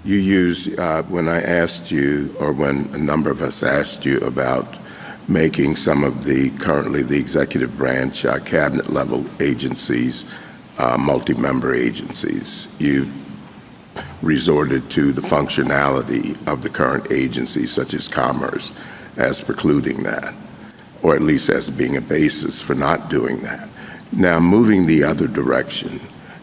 You used, when I asked you, or when a number of us asked you about making some of the currently the executive branch cabinet level agencies multi-member agencies, you resorted to the functionality of the current agencies such as Commerce as precluding that, or at least as being a basis for not doing that. Now, moving the other direction,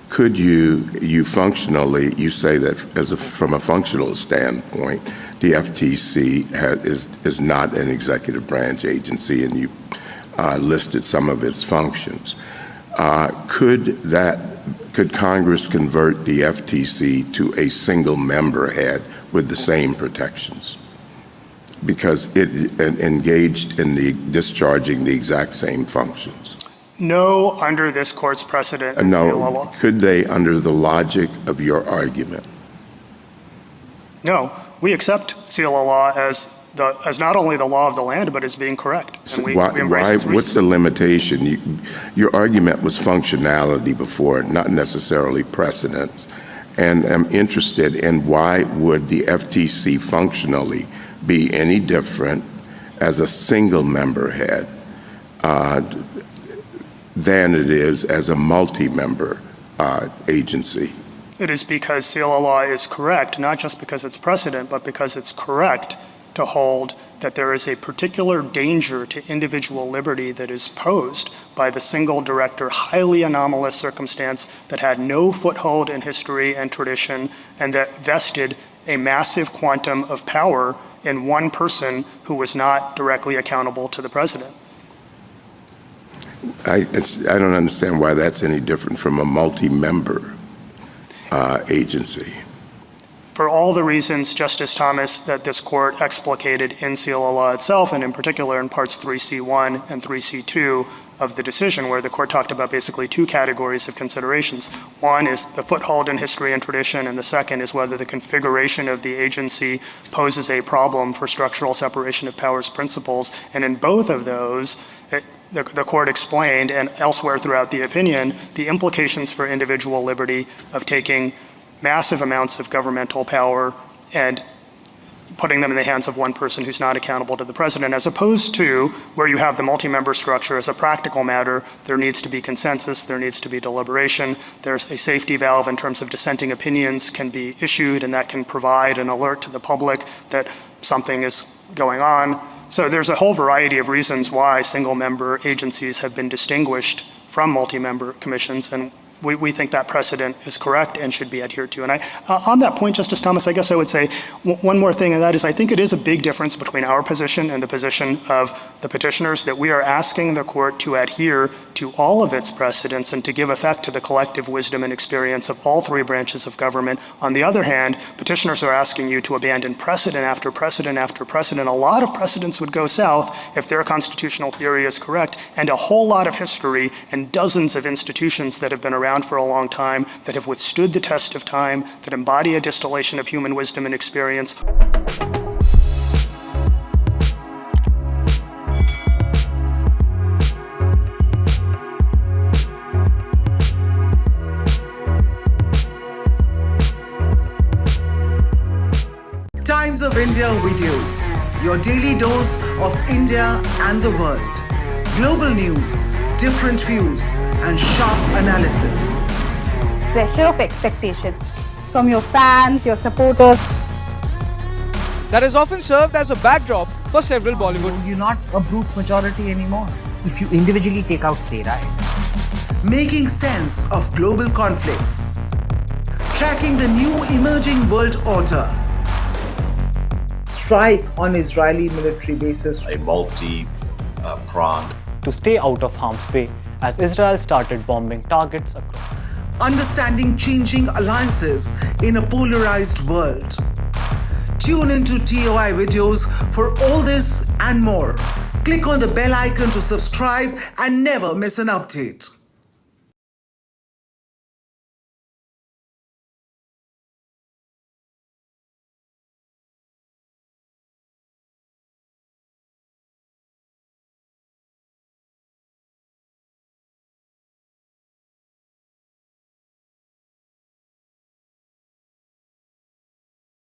could you functionally, you say that from a functional standpoint, the FTC is not an executive branch agency, and you listed some of its functions. Could Congress convert the FTC to a single member head with the same protections? Because it engaged in discharging the exact same functions. No, under this court's precedent. No, could they under the logic of your argument? No, we accept CLA law as not only the law of the land, but as being correct. So what's the limitation? Your argument was functionality before, not necessarily precedent. And I'm interested in why would the FTC functionally be any different as a single member head than it is as a multi-member agency? It is because CLA law is correct, not just because it's precedent, but because it's correct to hold that there is a particular danger to individual liberty that is posed by the single director, highly anomalous circumstance that had no foothold in history and tradition, and that vested a massive quantum of power in one person who was not directly accountable to the president. I don't understand why that's any different from a multi-member agency. For all the reasons, Justice Thomas, that this court explicated in CLA law itself, and in particular in parts 3C1 and 3C2 of the decision, where the court talked about basically two categories of considerations. One is the foothold in history and tradition, and the second is whether the configuration of the agency poses a problem for structural separation of powers principles. And in both of those, the court explained, and elsewhere throughout the opinion, the implications for individual liberty of taking massive amounts of governmental power and putting them in the hands of one person who's not accountable to the president, as opposed to where you have the multi-member structure. As a practical matter, there needs to be consensus, there needs to be deliberation, there's a safety valve in terms of dissenting opinions can be issued, and that can provide an alert to the public that something is going on. So there's a whole variety of reasons why single-member agencies have been distinguished from multi-member commissions, and we think that precedent is correct and should be adhered to. And on that point, Justice Thomas, I guess I would say one more thing, and that is I think it is a big difference between our position and the position of the petitioners, that we are asking the court to adhere to all of its precedents and to give effect to the collective wisdom and experience of all three branches of government. On the other hand, petitioners are asking you to abandon precedent after precedent after precedent. A lot of precedents would go south if their constitutional theory is correct, and a whole lot of history and dozens of institutions that have been around for a long time, that have withstood the test of time, that embody a distillation of human wisdom and experience. Times of India videos, your daily dose of India and the world. Global news, different views, and sharp analysis. Pressure of expectation from your fans, your supporters. That is often served as a backdrop for several Bollywood. You're not a brute majority anymore if you individually take out Tera. Making sense of global conflicts. Tracking the new emerging world order. Strike on Israeli military bases. A multi-pronged. To stay out of harm's way as Israel started bombing targets across. Understanding changing alliances in a polarized world. Tune into TOI videos for all this and more. Click on the bell icon to subscribe and never miss an update.